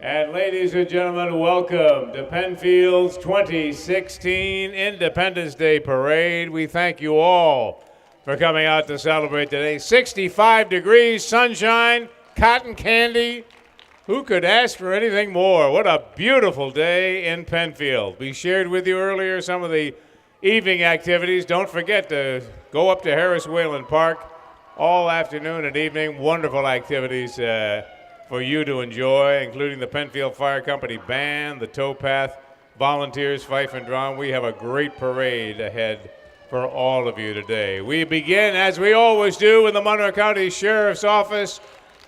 And ladies and gentlemen, welcome to Penfield's 2016 Independence Day Parade. We thank you all for coming out to celebrate today. 65 degrees, sunshine, cotton candy. Who could ask for anything more? What a beautiful day in Penfield. We shared with you earlier some of the evening activities. Don't forget to go up to Harris Whalen Park all afternoon and evening. Wonderful activities for you to enjoy, including the Penfield Fire Company Band, the Towpath, volunteers, Fife and Drum. We have a great parade ahead for all of you today. We begin, as we always do, with the Monroe County Sheriff's Office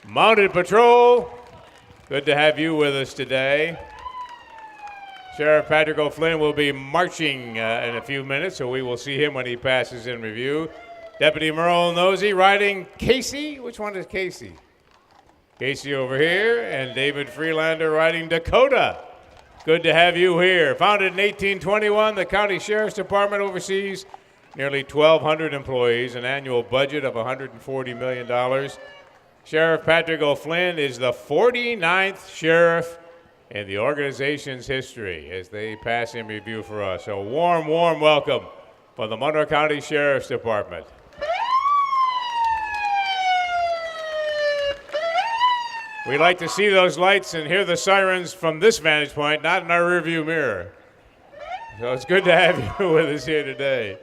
Mounted Patrol. Good to have you with us today. Sheriff Patrick O'Flynn will be marching in a few minutes, so we will see him when he passes in review. Deputy Merle Nosey riding Casey. Which one is Casey? Casey over here, and David Freelander riding Dakota. Good to have you here. Founded in 1821, the County Sheriff's Department oversees nearly 1,200 employees, an annual budget of $140 million. Sheriff Patrick O'Flynn is the 49th sheriff in the organization's history as they pass in review for us. So warm, warm welcome for the Monroe County Sheriff's Department. We like to see those lights and hear the sirens from this vantage point, not in our rearview mirror. So it's good to have you with us here today.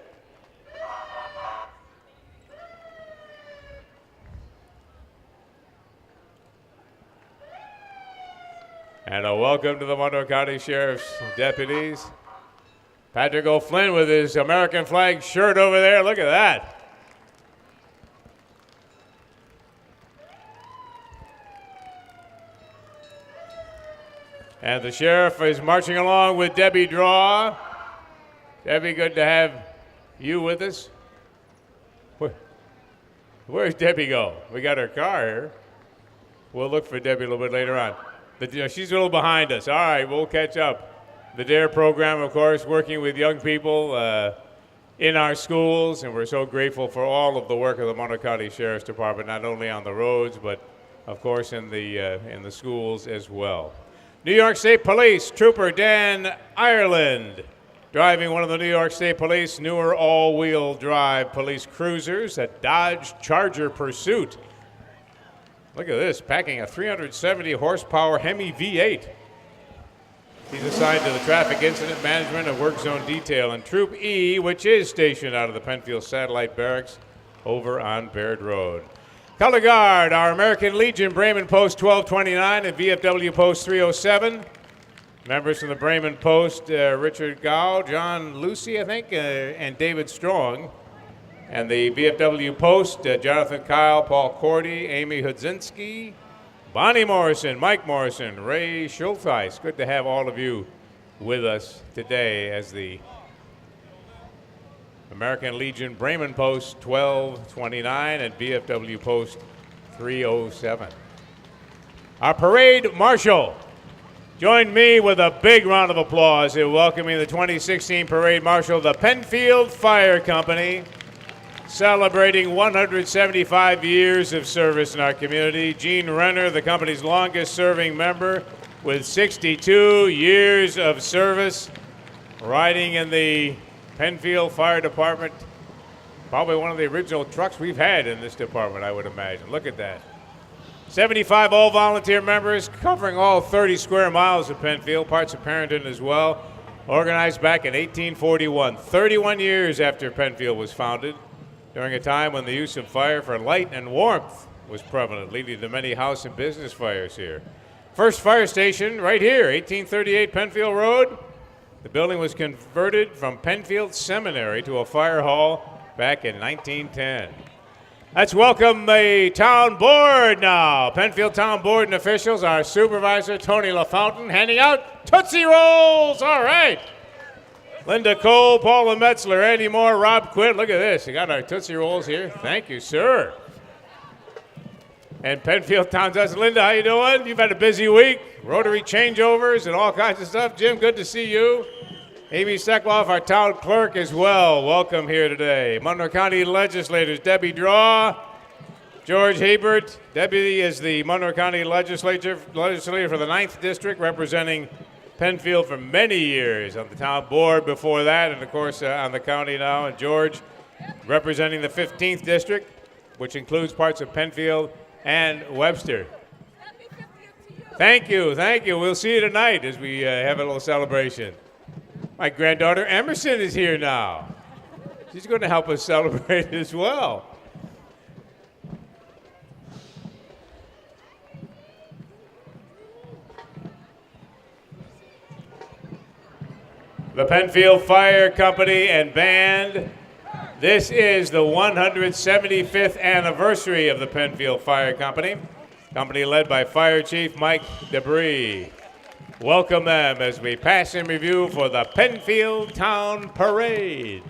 And a welcome to the Monroe County Sheriff's deputies. Patrick O'Flynn with his American flag shirt over there. Look at that. And the sheriff is marching along with Debbie Draw. Debbie, good to have you with us. Where's Debbie go? We got her car here. We'll look for Debbie a little bit later on. She's a little behind us. All right, we'll catch up. The DARE program, of course, working with young people in our schools, and we're so grateful for all of the work of the Monroe County Sheriff's Department, not only on the roads, but, of course, in the schools as well. New York State Police Trooper Dan Ireland, driving one of the New York State Police newer all-wheel drive police cruisers, a Dodge Charger Pursuit. Look at this, packing a 370 horsepower Hemi V8. He's assigned to the Traffic Incident Management and Work Zone Detail in Troop E, which is stationed out of the Penfield Satellite Barracks over on Baird Road. Colorguard, our American Legion Braman Post 1229 and VFW Post 307. Members from the Braman Post, Richard Gow, John Lucy, I think, and David Strong. And the VFW Post, Jonathan Kyle, Paul Cordy, Amy Hudzinski, Bonnie Morrison, Mike Morrison, Ray Schultheis. Good to have all of you with us today as the American Legion Braman Post 1229 and VFW Post 307. Our parade marshal joined me with a big round of applause in welcoming the 2016 parade marshal of the Penfield Fire Company, celebrating 175 years of service in our community. Gene Renner, the company's longest serving member with 62 years of service, riding in the Penfield Fire Department, probably one of the original trucks we've had in this department, I would imagine. Look at that. 75 all-volunteer members covering all 30 square miles of Penfield, parts of Parenton as well. Organized back in 1841, 31 years after Penfield was founded, during a time when the use of fire for light and warmth was prevalent, leading to many house and business fires here. First fire station right here, 1838 Penfield Road. The building was converted from Penfield Seminary to a fire hall back in 1910. Let's welcome the town board now. Penfield Town Board and officials, our supervisor, Tony LaFountain, handing out Tootsie Rolls. All right. Linda Cole, Paula Metzler, Andy Moore, Rob Quitt. Look at this. You got our Tootsie Rolls here. Thank you, sir. And Penfield Town Justice. Linda, how you doing? You've had a busy week. Rotary changeovers and all kinds of stuff. Jim, good to see you. Amy Sekloff, our town clerk as well. Welcome here today. Monroe County Legislators, Debbie Draw, George Hebert, Deputy is the Monroe County Legislator for the 9th District, representing Penfield for many years on the town board before that, and of course on the county now. And George, representing the 15th District, which includes parts of Penfield and Webster. Thank you, thank you. We'll see you tonight as we have a little celebration. My granddaughter Emerson is here now. She's going to help us celebrate as well. The Penfield Fire Company and Band. This is the 175th anniversary of the Penfield Fire Company. Company led by Fire Chief Mike Debris. Welcome them as we pass in review for the Penfield Town Parade.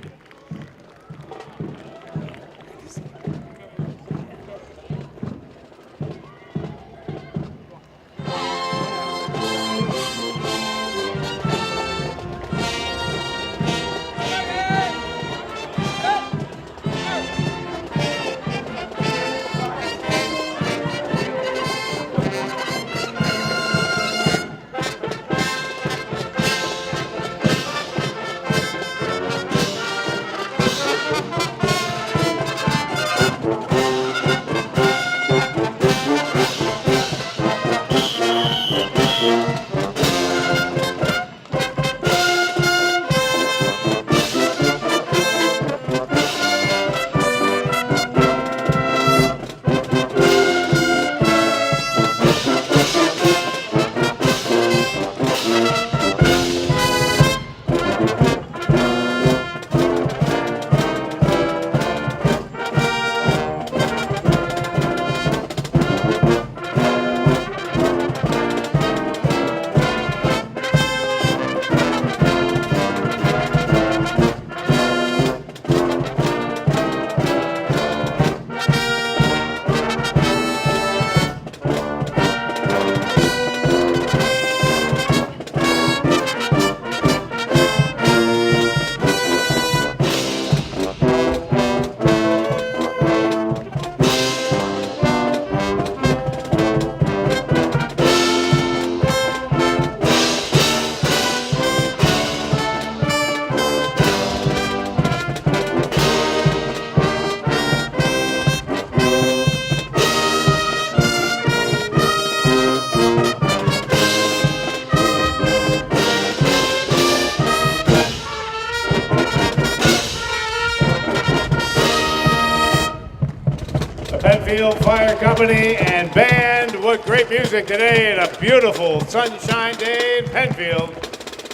Penfield Fire Company and Band. What great music today and a beautiful sunshine day in Penfield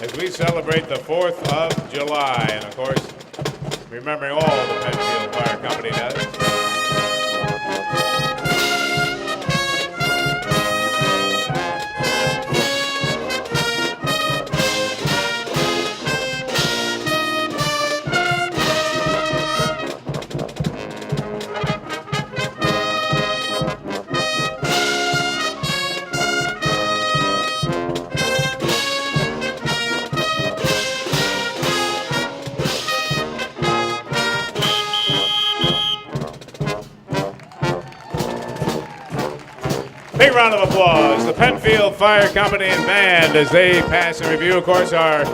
as we celebrate the 4th of July. And of course, remembering all the Penfield Fire Company does. Big round of applause. The Penfield Fire Company and Band as they pass in review. Of course, our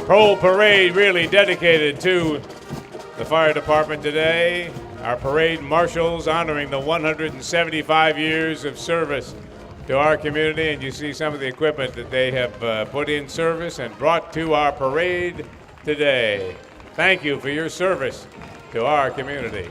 whole parade really dedicated to the fire department today. Our parade marshals honoring the 175 years of service to our community. And you see some of the equipment that they have put in service and brought to our parade today. Thank you for your service to our community.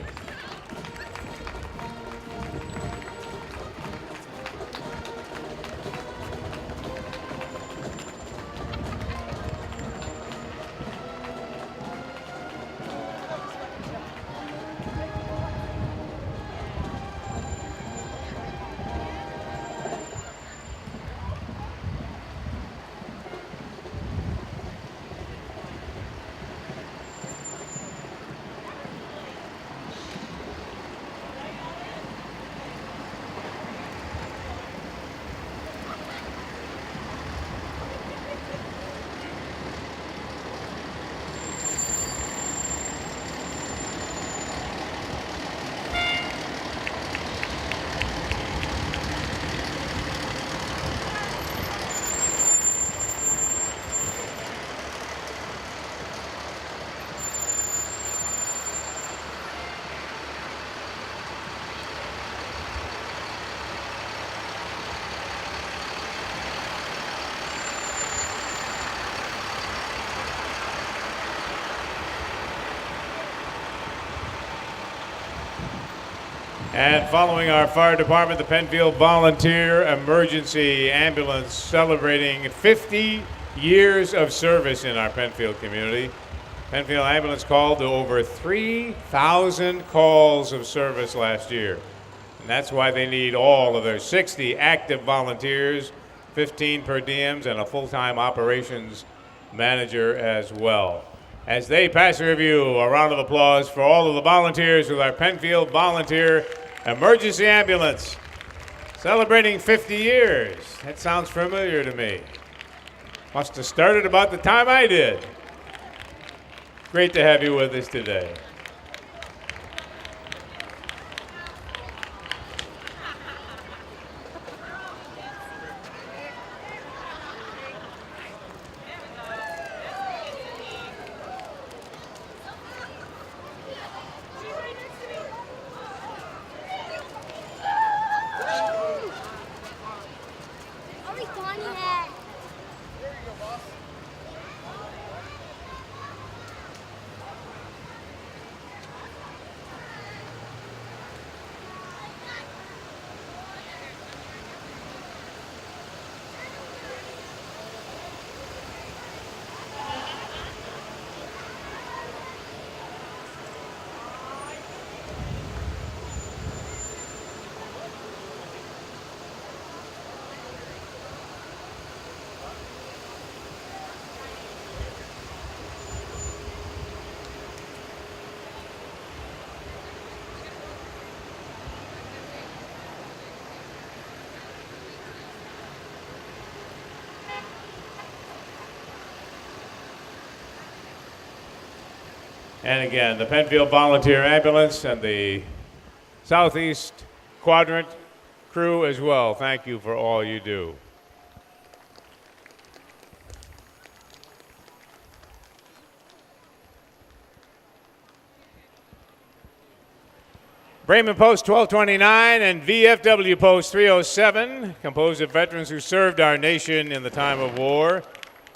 And following our fire department, the Penfield Volunteer Emergency Ambulance, celebrating 50 years of service in our Penfield community. Penfield Ambulance called to over 3,000 calls of service last year. And that's why they need all of their 60 active volunteers, 15 per diems, and a full-time operations manager as well. As they pass a review, a round of applause for all of the volunteers with our Penfield Volunteer Emergency Ambulance, celebrating 50 years. That sounds familiar to me. Must have started about the time I did. Great to have you with us today. And again, the Penfield Volunteer Ambulance and the Southeast Quadrant crew as well. Thank you for all you do. Braman Post 1229 and VFW Post 307, composed of veterans who served our nation in the time of war.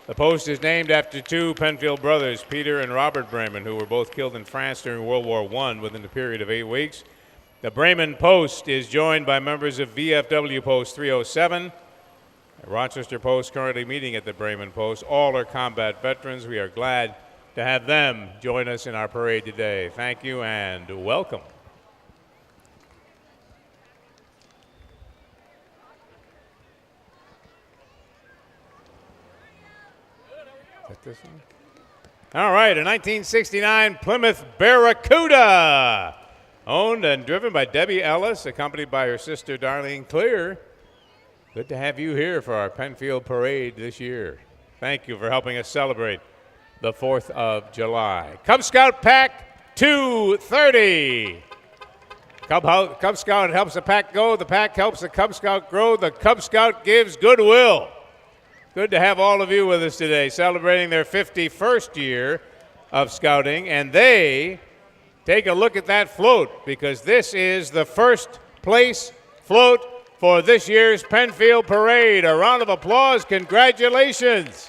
The post is named after two Penfield brothers, Peter and Robert Braman, who were both killed in France during World War I within a period of 8 weeks. The Braman Post is joined by members of VFW Post 307. The Rochester Post currently meeting at the Braman Post. All are combat veterans. We are glad to have them join us in our parade today. Thank you and welcome. This one? All right, a 1969 Plymouth Barracuda, owned and driven by Debbie Ellis, accompanied by her sister Darlene Clear. Good to have you here for our Penfield Parade this year. Thank you for helping us celebrate the 4th of July. Cub Scout Pack 230. Cub Scout helps the pack go. The pack helps the Cub Scout grow. The Cub Scout gives goodwill. Good to have all of you with us today, celebrating their 51st year of scouting. And they take a look at that float, because this is the first place float for this year's Penfield Parade. A round of applause. Congratulations.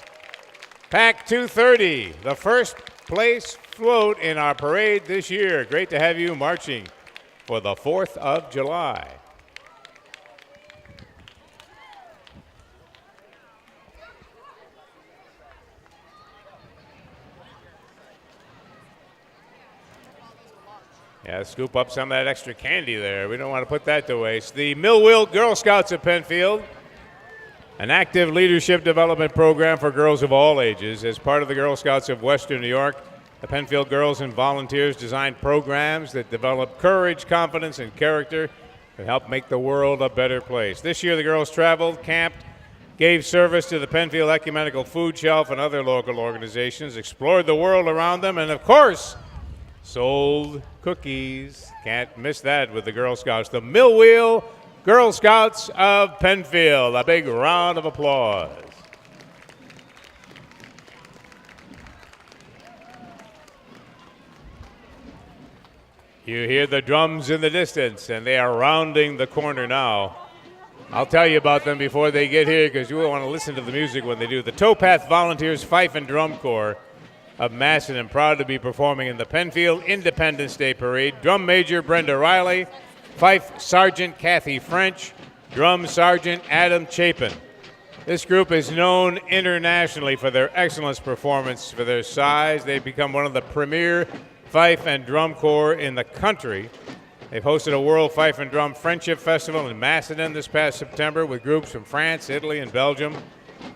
Pack 230, the first place float in our parade this year. Great to have you marching for the 4th of July. Yeah, scoop up some of that extra candy there. We don't want to put that to waste. The Millwheel Girl Scouts of Penfield, an active leadership development program for girls of all ages. As part of the Girl Scouts of Western New York, the Penfield girls and volunteers design programs that develop courage, confidence, and character to help make the world a better place. This year, the girls traveled, camped, gave service to the Penfield Ecumenical Food Shelf and other local organizations, explored the world around them, and of course, sold cookies. Can't miss that with the Girl Scouts. The Millwheel Girl Scouts of Penfield. A big round of applause. You hear the drums in the distance, and they are rounding the corner now. I'll tell you about them before they get here, because you will want to listen to the music when they do. The Towpath Volunteers Fife and Drum Corps of Masson, and proud to be performing in the Penfield Independence Day Parade. Drum Major Brenda Riley, Fife Sergeant Kathy French, Drum Sergeant Adam Chapin. This group is known internationally for their excellent performance. For their size, they've become one of the premier fife and drum corps in the country. They've hosted a World Fife and Drum Friendship Festival in Macedon this past September with groups from France, Italy, and Belgium.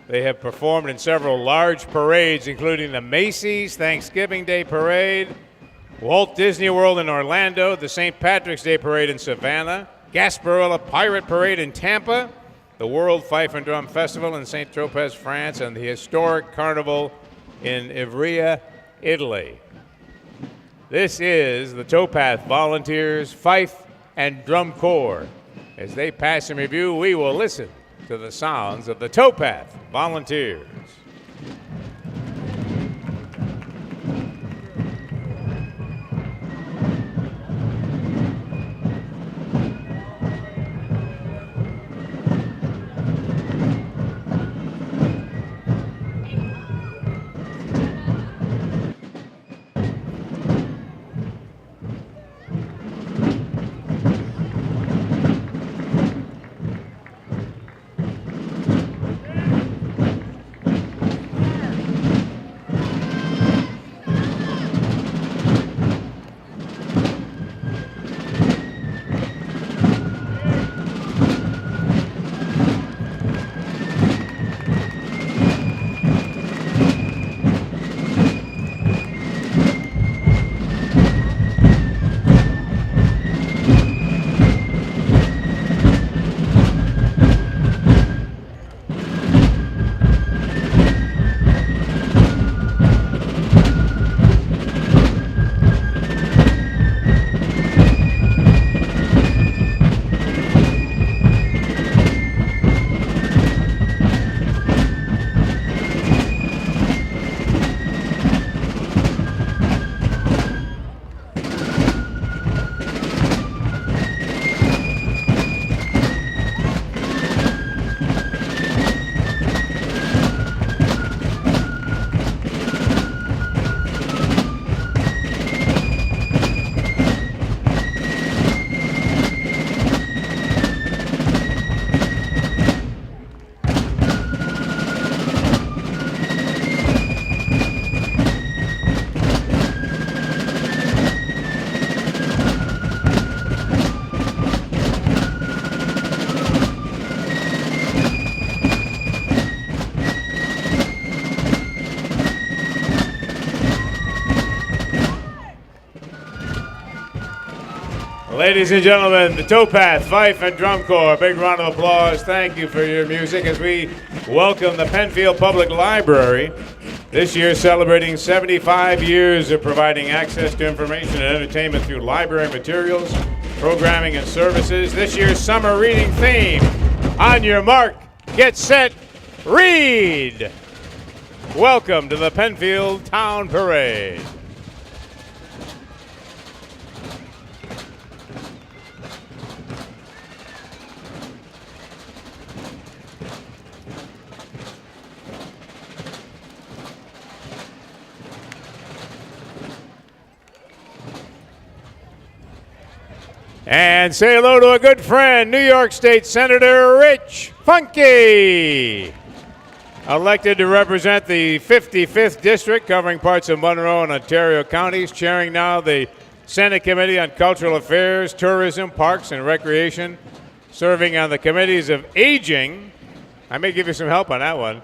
They have performed in several large parades, including the Macy's Thanksgiving Day Parade, Walt Disney World in Orlando, the St. Patrick's Day Parade in Savannah, Gasparilla Pirate Parade in Tampa, the World Fife and Drum Festival in St. Tropez, France, and the historic Carnival in Ivrea, Italy. This is the Towpath Volunteers Fife and Drum Corps. As they pass in review, we will listen to the sounds of the Towpath Volunteers. Ladies and gentlemen, the Towpath Fife and Drum Corps. Big round of applause. Thank you for your music as we welcome the Penfield Public Library. This year celebrating 75 years of providing access to information and entertainment through library materials, programming, and services. This year's summer reading theme, On Your Mark, Get Set, Read. Welcome to the Penfield Town Parade. And say hello to a good friend, New York State Senator Rich Funke, elected to represent the 55th District, covering parts of Monroe and Ontario counties, chairing now the Senate Committee on Cultural Affairs, Tourism, Parks, and Recreation, serving on the Committees of Aging. I may give you some help on that one.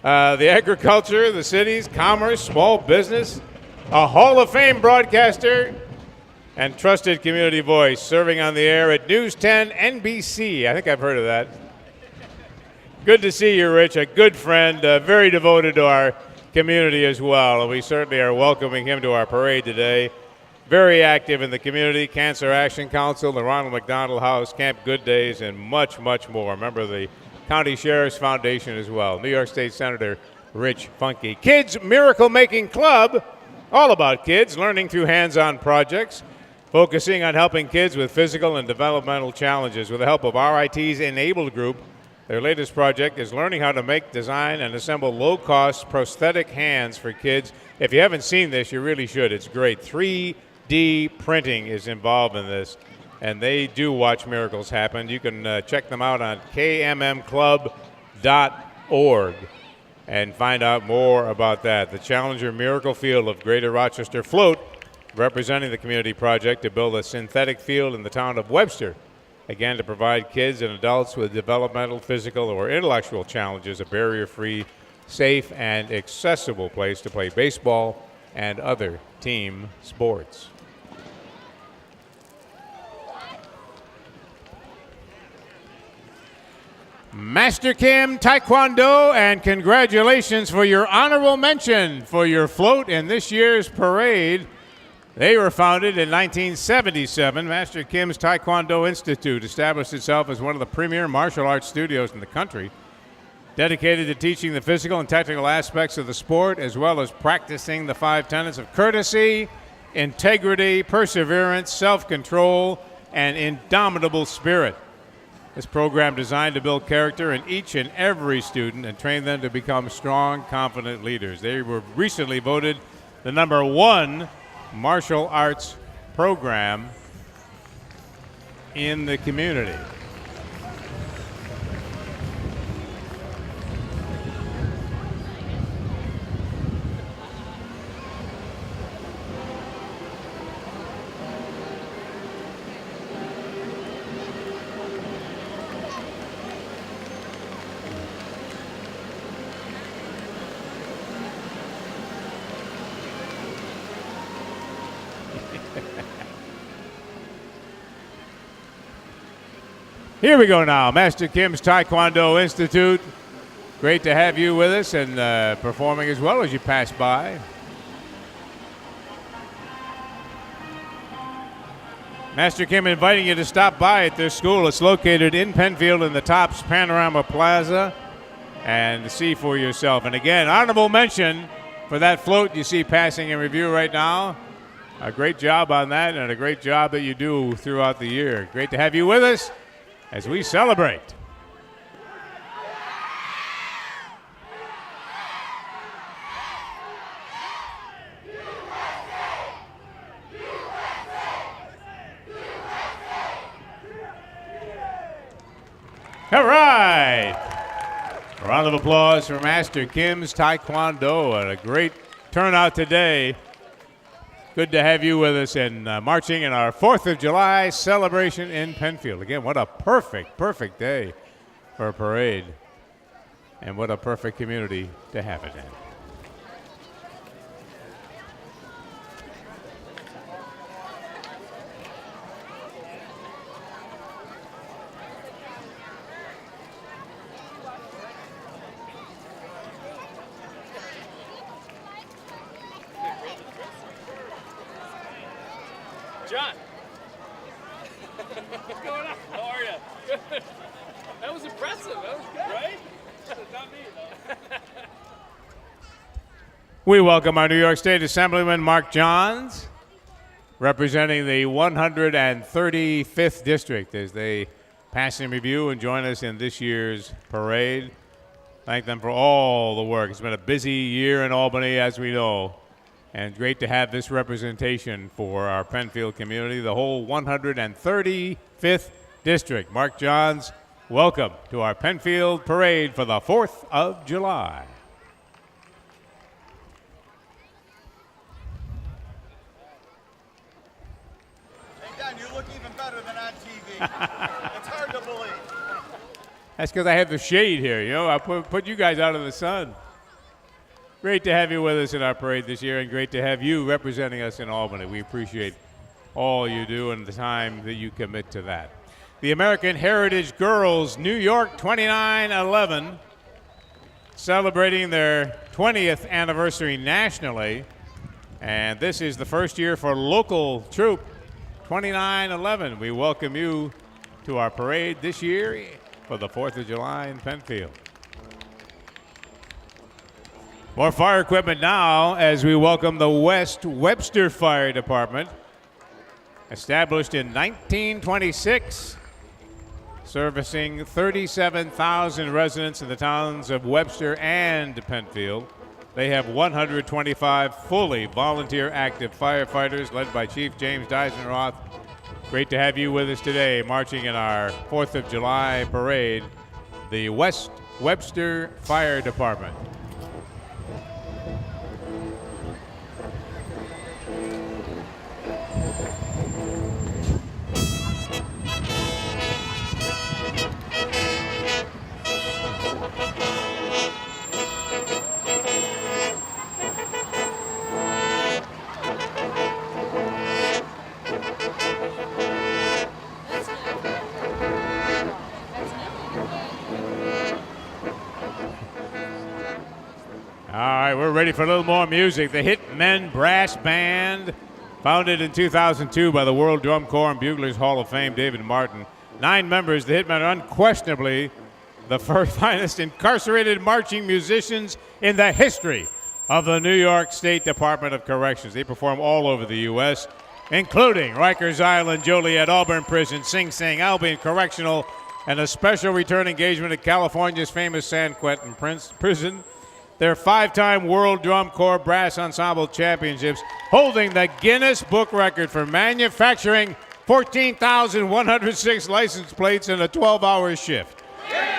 The Agriculture, the Cities, Commerce, Small Business, a Hall of Fame broadcaster, and trusted community voice, serving on the air at News 10 NBC. I think I've heard of that. Good to see you, Rich, a good friend, very devoted to our community as well, and we certainly are welcoming him to our parade today. Very active in the community, Cancer Action Council, the Ronald McDonald House, Camp Good Days, and much, much more. Member of the County Sheriff's Foundation as well. New York State Senator Rich Funke. Kids Miracle Making Club, all about kids, learning through hands-on projects, focusing on helping kids with physical and developmental challenges with the help of RIT's Enabled Group. Their latest project is learning how to make, design, and assemble low-cost prosthetic hands for kids. If you haven't seen this, you really should. It's great. 3D printing is involved in this. and they do watch miracles happen. You can check them out on kmmclub.org and find out more about that. The Challenger Miracle Field of Greater Rochester Float, representing the community project to build a synthetic field in the town of Webster. Again, to provide kids and adults with developmental, physical, or intellectual challenges a barrier-free, safe, and accessible place to play baseball and other team sports. Master Kim Taekwondo, and congratulations for your honorable mention for your float in this year's parade. They were founded in 1977. Master Kim's Taekwondo Institute established itself as one of the premier martial arts studios in the country, dedicated to teaching the physical and technical aspects of the sport, as well as practicing the 5 tenets of courtesy, integrity, perseverance, self-control, and indomitable spirit. This program designed to build character in each and every student and train them to become strong, confident leaders. They were recently voted the #1 martial arts program in the community. Here we go now, Master Kim's Taekwondo Institute. Great to have you with us and performing as well as you pass by. Master Kim inviting you to stop by at their school. It's located in Penfield in the Tops Panorama Plaza, and see for yourself. And again, honorable mention for that float you see passing in review right now. A great job on that, and a great job that you do throughout the year. Great to have you with us as we celebrate. All right. A round of applause for Master Kim's Taekwondo, and a great turnout today. Good to have you with us and marching in our 4th of July celebration in Penfield. Again, what a perfect day for a parade. And what a perfect community to have it in. John. What's going on? How are you? Good. That was impressive. That was good. Right? Not me, though. We welcome our New York State Assemblyman Mark Johns, representing the 135th District, as they pass in review and join us in this year's parade. Thank them for all the work. It's been a busy year in Albany, as we know. And great to have this representation for our Penfield community, the whole 135th District. Mark Johns, welcome to our Penfield Parade for the 4th of July. Hey, Don, you look even better than on TV. It's hard to believe. That's because I have the shade here, you know. I put you guys out in the sun. Great to have you with us in our parade this year, and great to have you representing us in Albany. We appreciate all you do and the time that you commit to that. The American Heritage Girls, New York 2911, celebrating their 20th anniversary nationally, and this is the first year for local troop 2911. We welcome you to our parade this year for the 4th of July in Penfield. More fire equipment now as we welcome the West Webster Fire Department. Established in 1926, servicing 37,000 residents in the towns of Webster and Penfield. They have 125 fully volunteer active firefighters led by Chief James Deisenroth, Great to have you with us today, marching in our 4th of July parade, the Webster Fire Department. All right, we're ready for a little more music. The Hitmen Brass Band, founded in 2002 by the World Drum Corps and Buglers Hall of Fame, David Martin. 9 members, the Hitmen are unquestionably the finest incarcerated marching musicians in the history of the New York State Department of Corrections. They perform all over the U.S., including Rikers Island, Joliet, Auburn Prison, Sing Sing, Albion Correctional, and a special return engagement at California's famous San Quentin Prison. Their 5-time World Drum Corps Brass Ensemble Championships, holding the Guinness Book record for manufacturing 14,106 license plates in a 12-hour shift.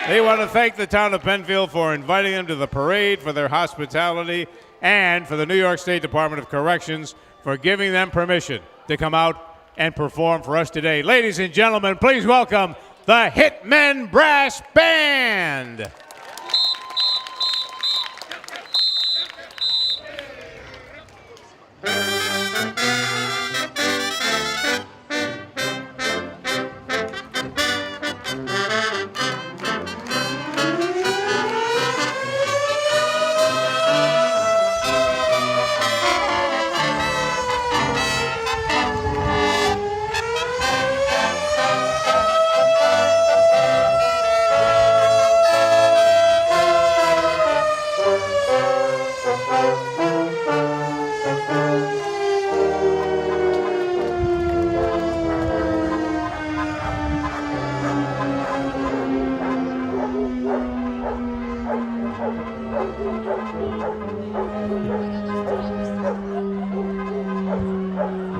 They want to thank the town of Penfield for inviting them to the parade, for their hospitality, and for the New York State Department of Corrections for giving them permission to come out and perform for us today. Ladies and gentlemen, please welcome the Hitmen Brass Band.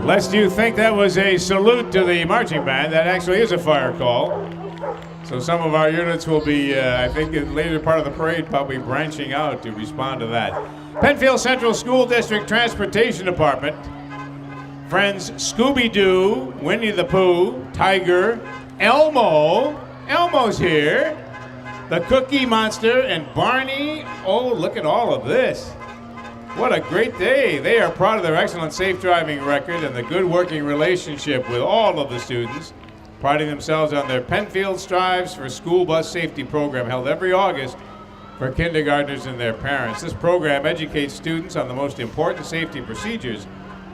Lest you think that was a salute to the marching band, that actually is a fire call. So some of our units will be, I think, in the later part of the parade, probably branching out to respond to that. Penfield Central School District Transportation Department. Friends Scooby-Doo, Winnie the Pooh, Tiger, Elmo. Elmo's here. The Cookie Monster, and Barney. Oh, look at all of this. What a great day. They are proud of their excellent safe driving record and the good working relationship with all of the students, priding themselves on their Penfield Strives for School Bus Safety program held every August for kindergartners and their parents. This program educates students on the most important safety procedures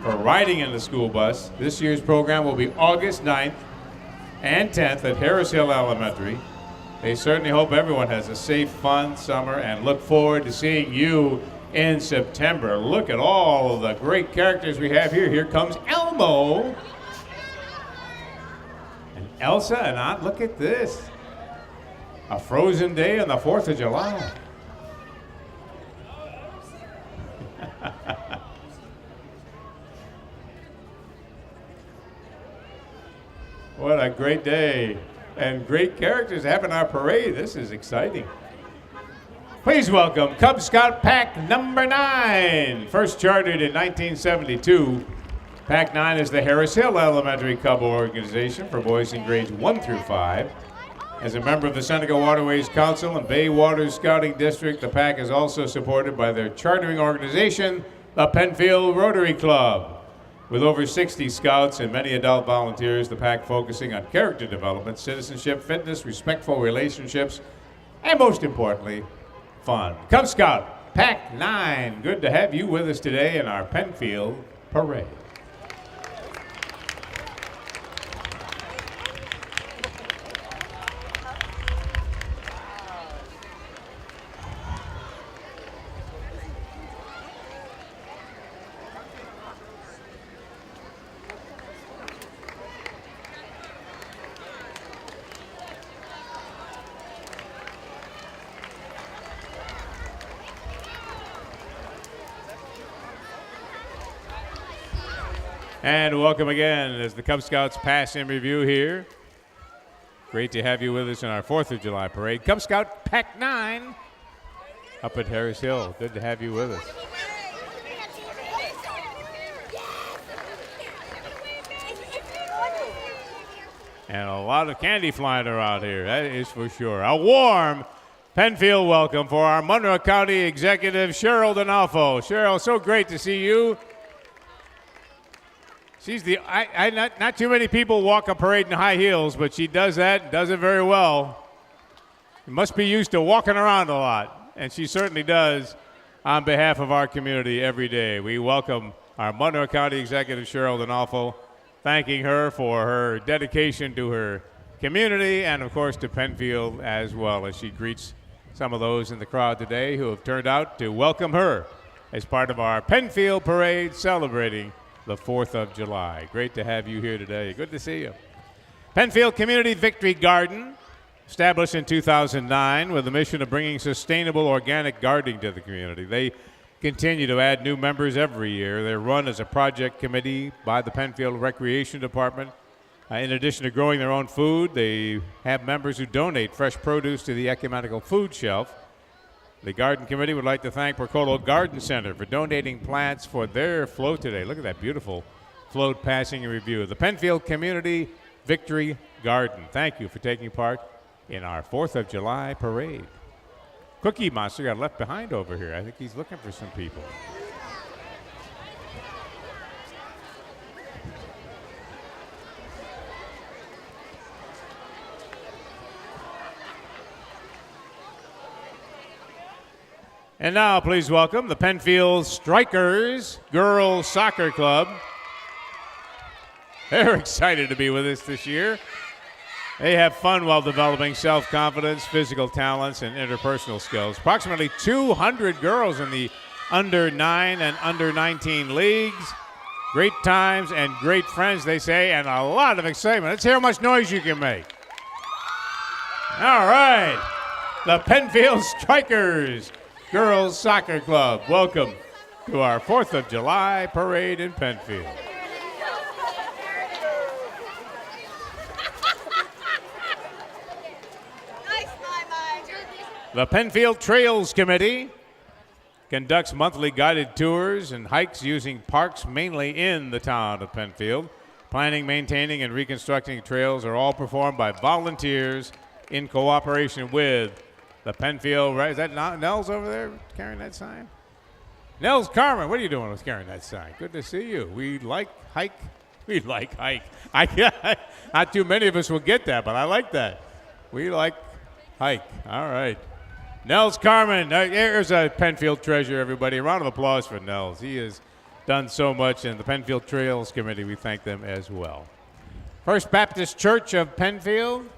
for riding in the school bus. This year's program will be August 9th and 10th at Harris Hill Elementary. They certainly hope everyone has a safe, fun summer and look forward to seeing you in September. Look at all of the great characters we have here. Here comes Elmo. And Elsa and Aunt, look at this. A frozen day on the 4th of July. What a great day. And great characters having our parade. This is exciting. Please welcome Cub Scout Pack number 9. First chartered in 1972, Pack 9 is the Harris Hill Elementary Cub organization for boys in grades 1 through 5. As a member of the Seneca Waterways Council and Bay Waters Scouting District, the Pack is also supported by their chartering organization, the Penfield Rotary Club. With over 60 scouts and many adult volunteers, the Pack focusing on character development, citizenship, fitness, respectful relationships, and most importantly, fun. Cub Scout Pack 9. Good to have you with us today in our Penfield Parade. And welcome again as the Cub Scouts pass in review here. Great to have you with us in our 4th of July parade. Cub Scout Pack 9 up at Harris Hill. Good to have you with us. And a lot of candy flying around here, that is for sure. A warm Penfield welcome for our Monroe County Executive, Cheryl Dinolfo. Cheryl, so great to see you. She's not too many people walk a parade in high heels, but she does that, does it very well. You must be used to walking around a lot, and she certainly does on behalf of our community every day. We welcome our Monroe County Executive, Cheryl Dinolfo, thanking her for her dedication to her community and, of course, to Penfield as well, as she greets some of those in the crowd today who have turned out to welcome her as part of our Penfield Parade celebrating the 4th of July. Great to have you here today. Good to see you. Penfield Community Victory Garden, established in 2009 with the mission of bringing sustainable organic gardening to the community. They continue to add new members every year. They're run as a project committee by the Penfield Recreation Department. In addition to growing their own food, they have members who donate fresh produce to the ecumenical food shelf. The Garden Committee would like to thank Colorguard Garden Center for donating plants for their float today. Look at that beautiful float passing in review. The Penfield Community Victory Garden. Thank you for taking part in our 4th of July parade. Cookie Monster got left behind over here. I think he's looking for some people. And now, please welcome the Penfield Strikers Girls Soccer Club. They're excited to be with us this year. They have fun while developing self-confidence, physical talents, and interpersonal skills. Approximately 200 girls in the under 9 and under 19 leagues. Great times and great friends, they say, and a lot of excitement. Let's hear how much noise you can make. All right, the Penfield Strikers Girls Soccer Club. Welcome to our 4th of July parade in Penfield. The Penfield Trails Committee conducts monthly guided tours and hikes using parks mainly in the town of Penfield. Planning, maintaining, and reconstructing trails are all performed by volunteers in cooperation with the Penfield. Is that Nels over there carrying that sign? Nels Carmen, what are you doing with carrying that sign? Good to see you. We like hike. We like hike. Not too many of us will get that, but I like that. We like hike. All right. Nels Carmen, there's a Penfield treasure, everybody. A round of applause for Nels. He has done so much, and the Penfield Trails Committee, we thank them as well. First Baptist Church of Penfield,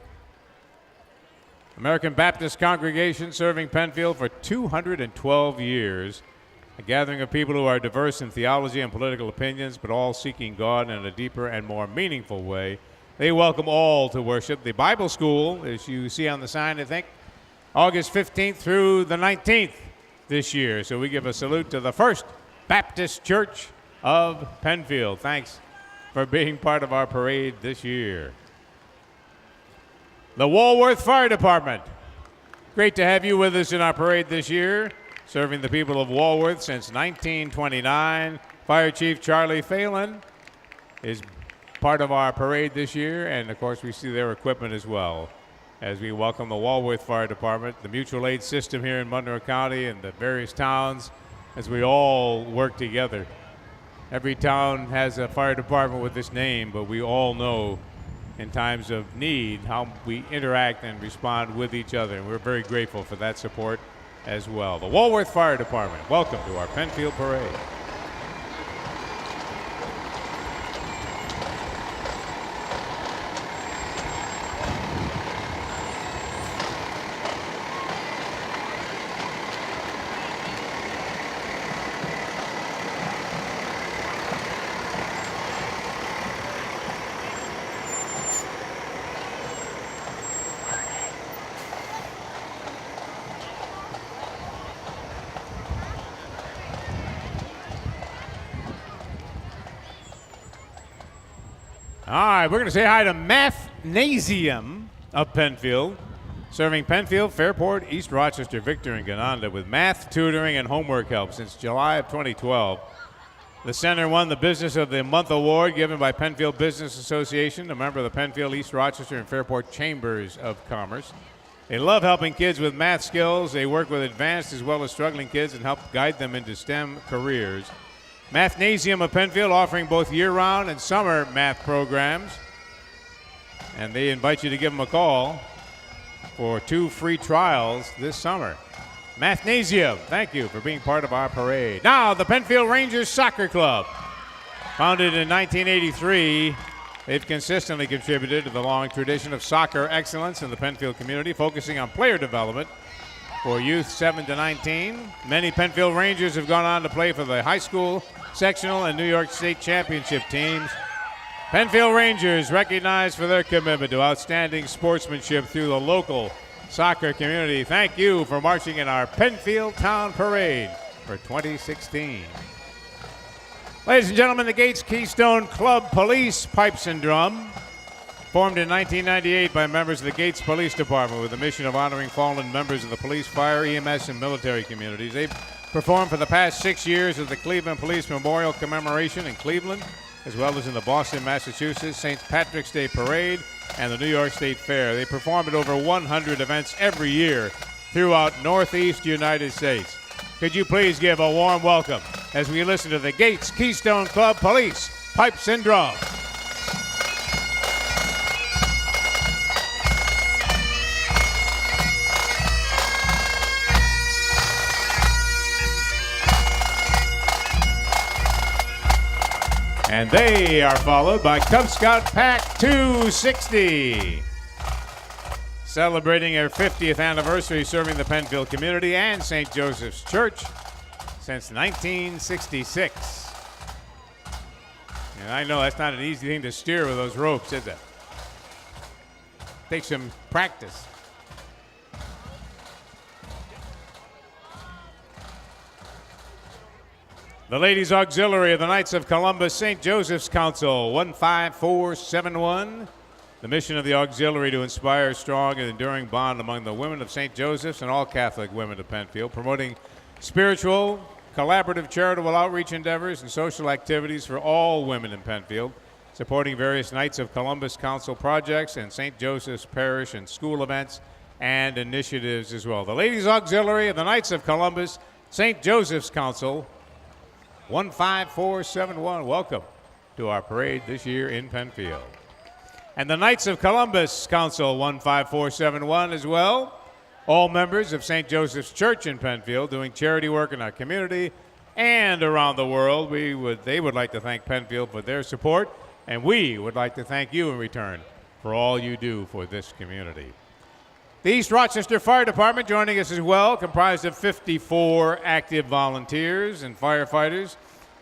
American Baptist congregation serving Penfield for 212 years, a gathering of people who are diverse in theology and political opinions, but all seeking God in a deeper and more meaningful way. They welcome all to worship. The Bible school, as you see on the sign, I think, August 15th through the 19th this year. So we give a salute to the First Baptist Church of Penfield. Thanks for being part of our parade this year. The Walworth Fire Department. Great to have you with us in our parade this year, serving the people of Walworth since 1929. Fire Chief Charlie Phelan is part of our parade this year, and of course we see their equipment as well as we welcome the Walworth Fire Department, the mutual aid system here in Monroe County and the various towns as we all work together. Every town has a fire department with this name, but we all know in times of need how we interact and respond with each other, and we're very grateful for that support as well. The Walworth Fire Department, welcome to our Penfield Parade. All right, we're going to say hi to Mathnasium of Penfield, serving Penfield, Fairport, East Rochester, Victor, and Gananda with math, tutoring, and homework help since July of 2012. The center won the Business of the Month award given by Penfield Business Association, a member of the Penfield, East Rochester, and Fairport Chambers of Commerce. They love helping kids with math skills. They work with advanced as well as struggling kids and help guide them into STEM careers. Mathnasium of Penfield offering both year-round and summer math programs. And they invite you to give them a call for 2 free trials this summer. Mathnasium, thank you for being part of our parade. Now, the Penfield Rangers Soccer Club. Founded in 1983, they've consistently contributed to the long tradition of soccer excellence in the Penfield community, focusing on player development for youth 7 to 19. Many Penfield Rangers have gone on to play for the high school, sectional, and New York State championship teams. Penfield Rangers recognized for their commitment to outstanding sportsmanship through the local soccer community. Thank you for marching in our Penfield Town Parade for 2016. Ladies and gentlemen, the Gates Keystone Club Police Pipes and Drum, formed in 1998 by members of the Gates Police Department with the mission of honoring fallen members of the police, fire, EMS, and military communities. They've performed for the past 6 years at the Cleveland Police Memorial Commemoration in Cleveland, as well as in the Boston, Massachusetts, St. Patrick's Day Parade, and the New York State Fair. They perform at over 100 events every year throughout Northeast United States. Could you please give a warm welcome as we listen to the Gates Keystone Club Police Pipes and Drum. And they are followed by Cub Scout Pack 260, celebrating their 50th anniversary serving the Penfield community and St. Joseph's Church since 1966. And I know that's not an easy thing to steer with those ropes, is it? Takes some practice. The Ladies Auxiliary of the Knights of Columbus, St. Joseph's Council, 15471. The mission of the auxiliary to inspire a strong and enduring bond among the women of St. Joseph's and all Catholic women of Penfield, promoting spiritual, collaborative, charitable outreach endeavors and social activities for all women in Penfield, supporting various Knights of Columbus Council projects and St. Joseph's Parish and school events and initiatives as well. The Ladies Auxiliary of the Knights of Columbus, St. Joseph's Council, 15471. Welcome to our parade this year in Penfield. And the Knights of Columbus Council, 15471 as well. All members of St. Joseph's Church in Penfield doing charity work in our community and around the world. They would like to thank Penfield for their support, and we would like to thank you in return for all you do for this community. The East Rochester Fire Department joining us as well, comprised of 54 active volunteers and firefighters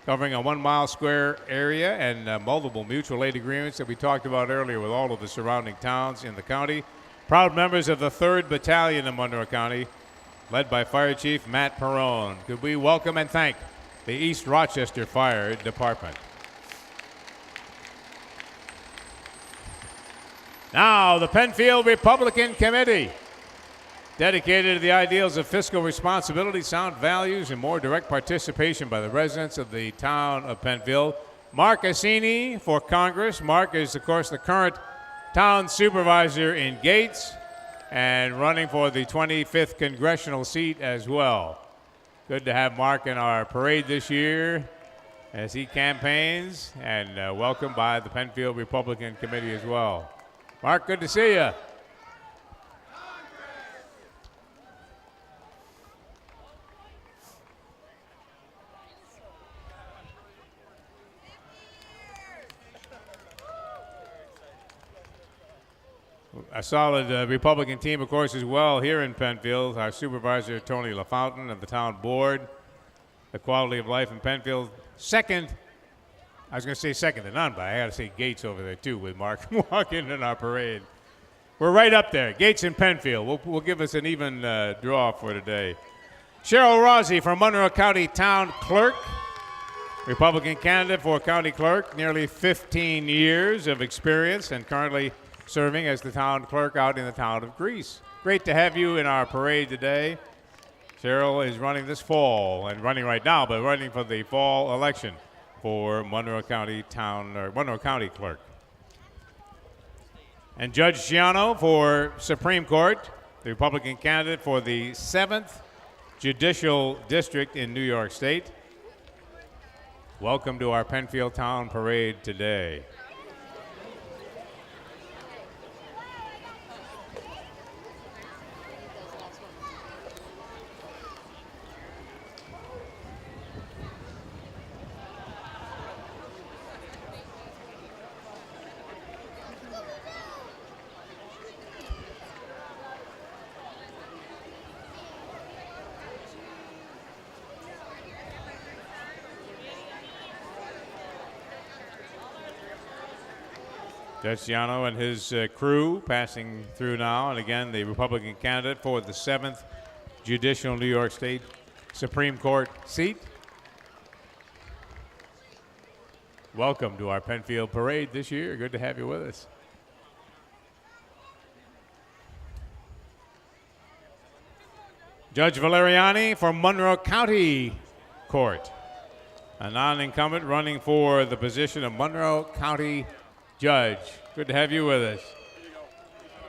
covering a 1 mile square area and multiple mutual aid agreements that we talked about earlier with all of the surrounding towns in the county. Proud members of the 3rd Battalion in Monroe County, led by Fire Chief Matt Perrone. Could we welcome and thank the East Rochester Fire Department. Now, the Penfield Republican Committee, dedicated to the ideals of fiscal responsibility, sound values, and more direct participation by the residents of the town of Penfield. Mark Assini for Congress. Mark is, of course, the current town supervisor in Gates and running for the 25th congressional seat as well. Good to have Mark in our parade this year as he campaigns, and welcome by the Penfield Republican Committee as well. Mark, good to see you. A solid Republican team, of course, as well here in Penfield. Our supervisor, Tony LaFountain, of the town board. The quality of life in Penfield. Second, I was going to say second to none, but I got to say Gates over there, too, with Mark walking in our parade. We're right up there. Gates and Penfield. We'll give us an even draw for today. Cheryl Rossi from Monroe County Town Clerk, Republican candidate for county clerk, nearly 15 years of experience and currently serving as the town clerk out in the town of Greece. Great to have you in our parade today. Cheryl is running this fall and running right now, but running for the fall election for Monroe County Clerk. And Judge Giano for Supreme Court, the Republican candidate for the 7th Judicial District in New York State. Welcome to our Penfield Town Parade today. Judge Giano and his crew passing through now, and again, the Republican candidate for the 7th Judicial New York State Supreme Court seat. Welcome to our Penfield Parade this year. Good to have you with us. Judge Valeriani for Monroe County Court, a non-incumbent running for the position of Monroe County Judge. Good to have you with us.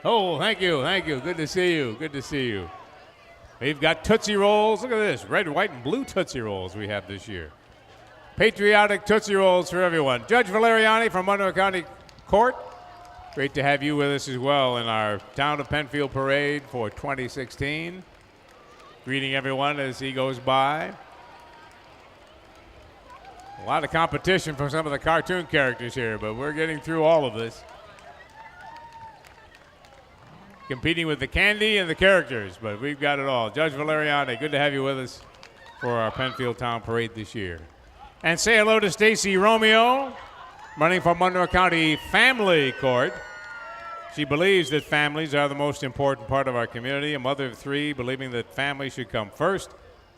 Oh, thank you. Good to see you. Good to see you. We've got Tootsie Rolls. Look at this. Red, white, and blue Tootsie Rolls we have this year. Patriotic Tootsie Rolls for everyone. Judge Valeriani from Monroe County Court. Great to have you with us as well in our Town of Penfield Parade for 2016. Greeting everyone as he goes by. A lot of competition from some of the cartoon characters here, but we're getting through all of this. Competing with the candy and the characters, but we've got it all. Judge Valeriani, good to have you with us for our Penfield Town Parade this year. And say hello to Stacy Romeo, running for Monroe County Family Court. She believes that families are the most important part of our community, a mother of 3, believing that families should come first,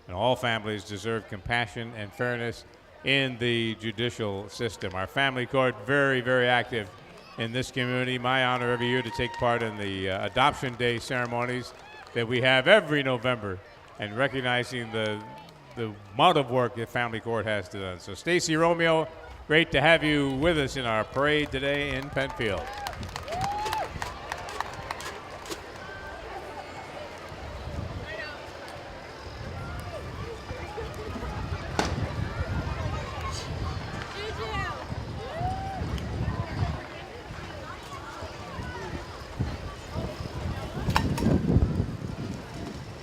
and all families deserve compassion and fairness in the judicial system. Our family court, very, very active in this community. My honor every year to take part in the Adoption Day ceremonies that we have every November, and recognizing the amount of work that family court has done. So Stacy Romeo, great to have you with us in our parade today in Penfield.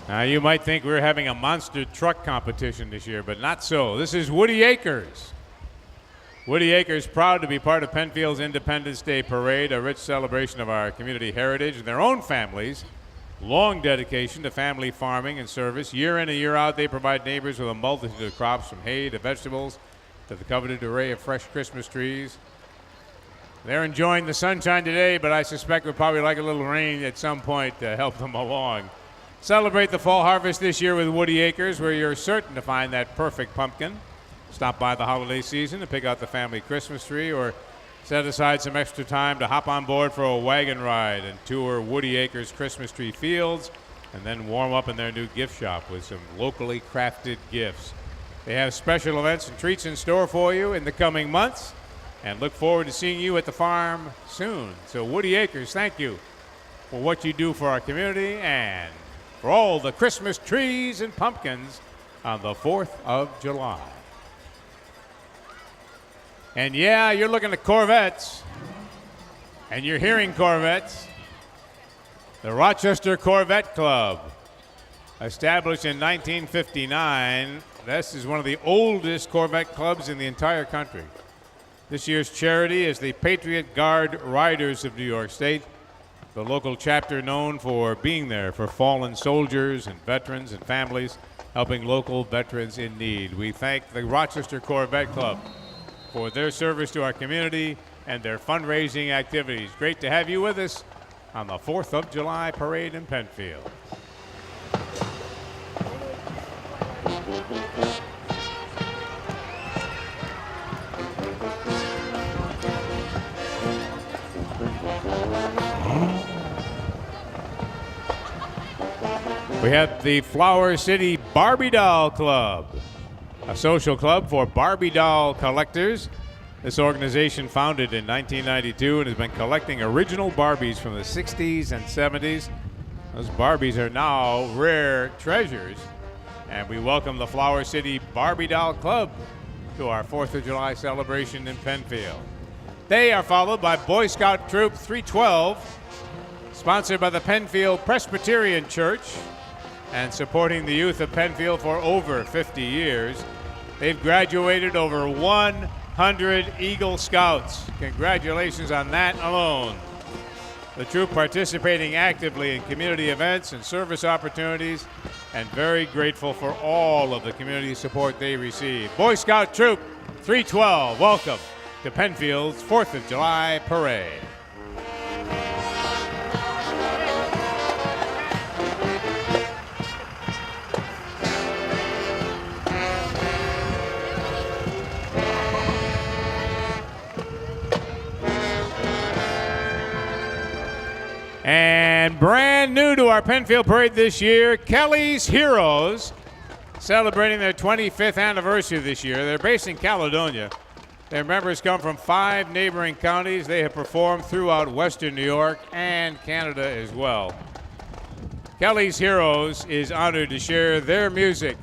Now, you might think we're having a monster truck competition this year, but not so. This is Woody Acres. Woody Acres proud to be part of Penfield's Independence Day Parade, a rich celebration of our community heritage and their own families. Long dedication to family farming and service. Year in and year out, they provide neighbors with a multitude of crops, from hay to vegetables to the coveted array of fresh Christmas trees. They're enjoying the sunshine today, but I suspect we'll probably like a little rain at some point to help them along. Celebrate the fall harvest this year with Woody Acres, where you're certain to find that perfect pumpkin. Stop by the holiday season to pick out the family Christmas tree, or set aside some extra time to hop on board for a wagon ride and tour Woody Acres Christmas tree fields, and then warm up in their new gift shop with some locally crafted gifts. They have special events and treats in store for you in the coming months, and look forward to seeing you at the farm soon. So Woody Acres, thank you for what you do for our community and for all the Christmas trees and pumpkins on the 4th of July. And yeah, you're looking at Corvettes, and you're hearing Corvettes. The Rochester Corvette Club, established in 1959. This is one of the oldest Corvette clubs in the entire country. This year's charity is the Patriot Guard Riders of New York State, the local chapter known for being there for fallen soldiers and veterans and families, helping local veterans in need. We thank the Rochester Corvette Club for their service to our community and their fundraising activities. Great to have you with us on the 4th of July parade in Penfield. We have the Flower City Barbie Doll Club, a social club for Barbie doll collectors. This organization founded in 1992 and has been collecting original Barbies from the 60s and 70s. Those Barbies are now rare treasures. And we welcome the Flower City Barbie Doll Club to our 4th of July celebration in Penfield. They are followed by Boy Scout Troop 312, sponsored by the Penfield Presbyterian Church and supporting the youth of Penfield for over 50 years. They've graduated over 100 Eagle Scouts. Congratulations on that alone. The troop participating actively in community events and service opportunities, and very grateful for all of the community support they receive. Boy Scout Troop 312, welcome to Penfield's 4th of July Parade. And brand new to our Penfield Parade this year, Kelly's Heroes, celebrating their 25th anniversary this year. They're based in Caledonia. Their members come from 5 neighboring counties. They have performed throughout Western New York and Canada as well. Kelly's Heroes is honored to share their music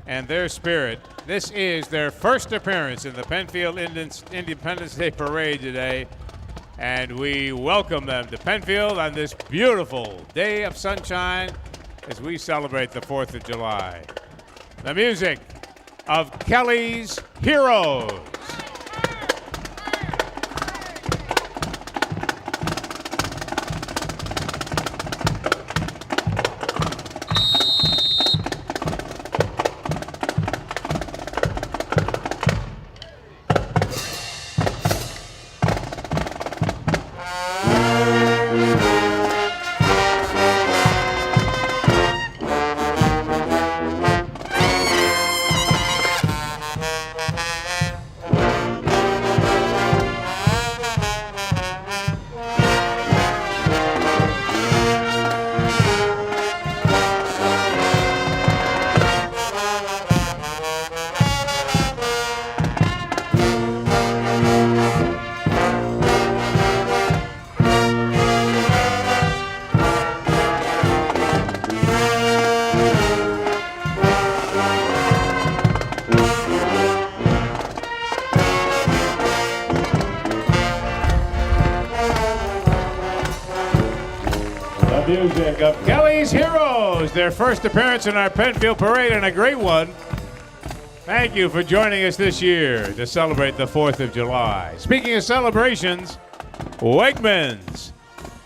and their spirit. This is their first appearance in the Penfield Independence Day Parade today. And we welcome them to Penfield on this beautiful day of sunshine as we celebrate the 4th of July. The music of Kelly's Heroes. Music of Kelly's Heroes, their first appearance in our Penfield Parade, and a great one. Thank you for joining us this year to celebrate the 4th of July. Speaking of celebrations, Wegmans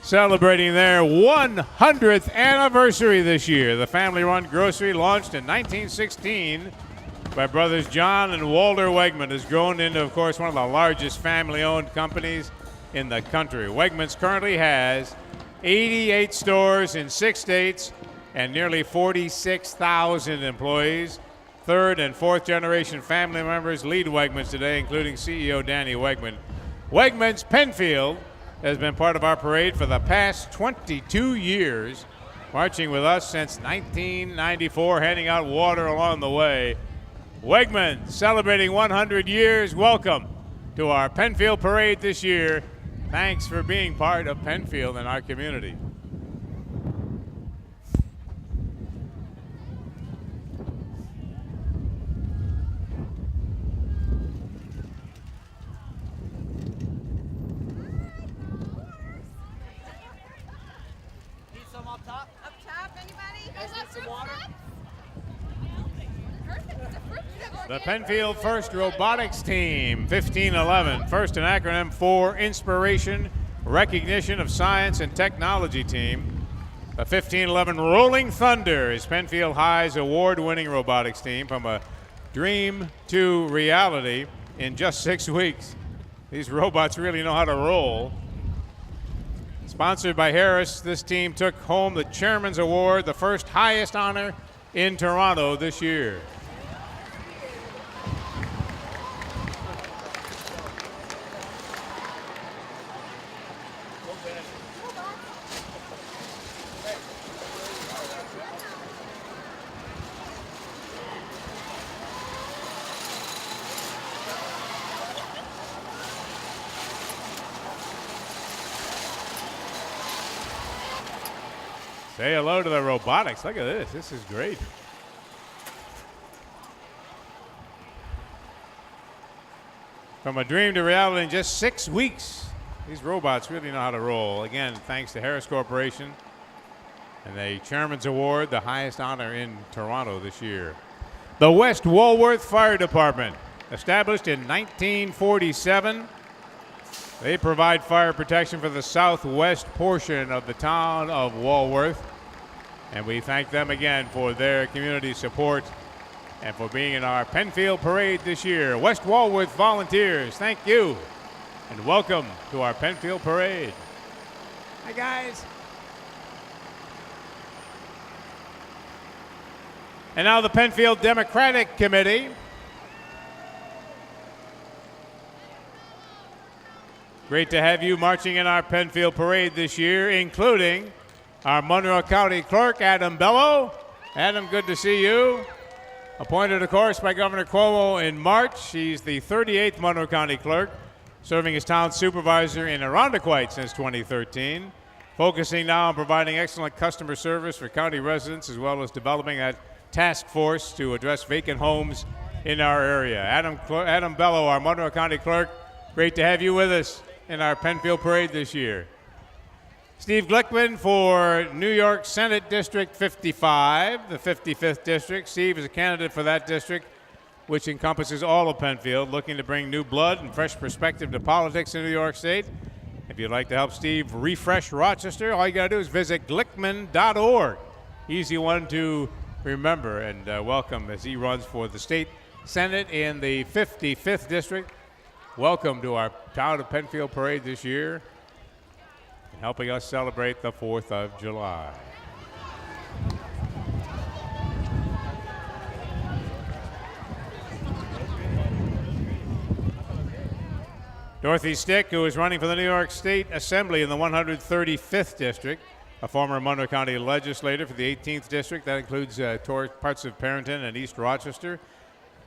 celebrating their 100th anniversary this year. The family-run grocery launched in 1916 by brothers John and Walter Wegman has grown into, of course, one of the largest family-owned companies in the country. Wegmans currently has 88 stores in 6 states and nearly 46,000 employees. 3rd and 4th generation family members lead Wegmans today, including CEO Danny Wegman. Wegmans Penfield has been part of our parade for the past 22 years, marching with us since 1994, handing out water along the way. Wegmans celebrating 100 years. Welcome to our Penfield Parade this year. Thanks for being part of Penfield and our community. Need some up top? Up top, anybody? You guys need some water? The Penfield First Robotics Team, 1511. First an acronym for Inspiration, Recognition of Science and Technology Team. The 1511 Rolling Thunder is Penfield High's award-winning robotics team. From a dream to reality in just 6 weeks. These robots really know how to roll. Sponsored by Harris, this team took home the Chairman's Award, the first highest honor in Toronto this year. Say hello to the robotics. Look at this. This is great. From a dream to reality in just 6 weeks. These robots really know how to roll. Again, thanks to Harris Corporation and the Chairman's Award, the highest honor in Toronto this year. The West Walworth Fire Department, established in 1947. They provide fire protection for the southwest portion of the town of Walworth. And we thank them again for their community support and for being in our Penfield Parade this year. West Walworth volunteers, thank you. And welcome to our Penfield Parade. Hi, guys. And now the Penfield Democratic Committee. Great to have you marching in our Penfield Parade this year, including our Monroe County Clerk, Adam Bello. Adam, good to see you. Appointed, of course, by Governor Cuomo in March. He's the 38th Monroe County Clerk, serving as town supervisor in Irondequoit since 2013, focusing now on providing excellent customer service for county residents, as well as developing a task force to address vacant homes in our area. Adam Bello, our Monroe County Clerk, great to have you with us in our Penfield Parade this year. Steve Glickman for New York Senate District 55, the 55th District. Steve is a candidate for that district, which encompasses all of Penfield, looking to bring new blood and fresh perspective to politics in New York State. If you'd like to help Steve refresh Rochester, all you got to do is visit glickman.org. Easy one to remember, and welcome as he runs for the state Senate in the 55th District. Welcome to our Town of Penfield Parade this year, and helping us celebrate the 4th of July. Dorothy Stick, who is running for the New York State Assembly in the 135th District, a former Monroe County legislator for the 18th District. That includes parts of Parrington and East Rochester.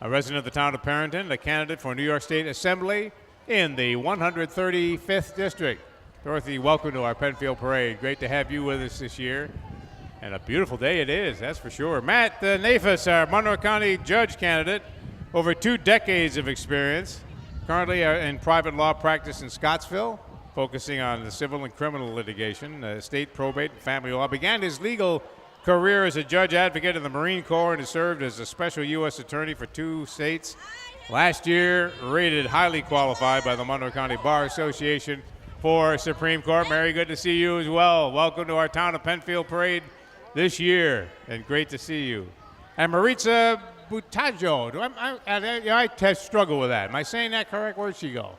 A resident of the town of Parrington, a candidate for New York State Assembly in the 135th District. Dorothy, welcome to our Penfield Parade. Great to have you with us this year. And a beautiful day it is, that's for sure. Matt Nafis, our Monroe County judge candidate, over 2 decades of experience. Currently in private law practice in Scottsville, focusing on the civil and criminal litigation, state probate and family law. Began his legal career as a judge advocate in the Marine Corps and has served as a special U.S. attorney for 2 states. Last year, rated highly qualified by the Monroe County Bar Association for Supreme Court. Mary, good to see you as well. Welcome to our Town of Penfield Parade this year, and great to see you. And Maritza Butajo. I struggle with that. Am I saying that correct? Where'd she go?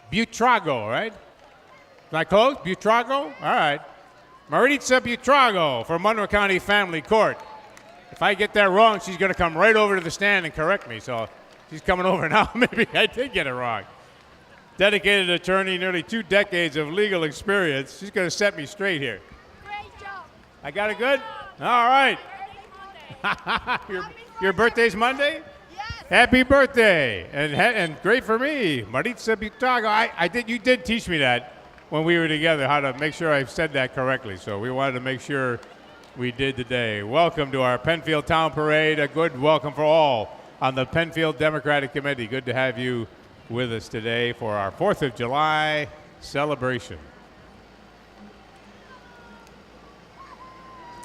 Butrago, right? Am I close? Butrago? All right. Maritza Butrago for Monroe County Family Court. If I get that wrong, she's going to come right over to the stand and correct me. So she's coming over now. Maybe I did get it wrong. Dedicated attorney, nearly 2 decades of legal experience. She's going to set me straight here. Great job. I got it good? All right. Your birthday's Monday? Yes. Happy birthday, and great for me, Maritza Butrago. You did teach me that when we were together, how to make sure I said that correctly. So we wanted to make sure we did today. Welcome to our Penfield Town Parade. A good welcome for all on the Penfield Democratic Committee. Good to have you with us today for our 4th of July celebration.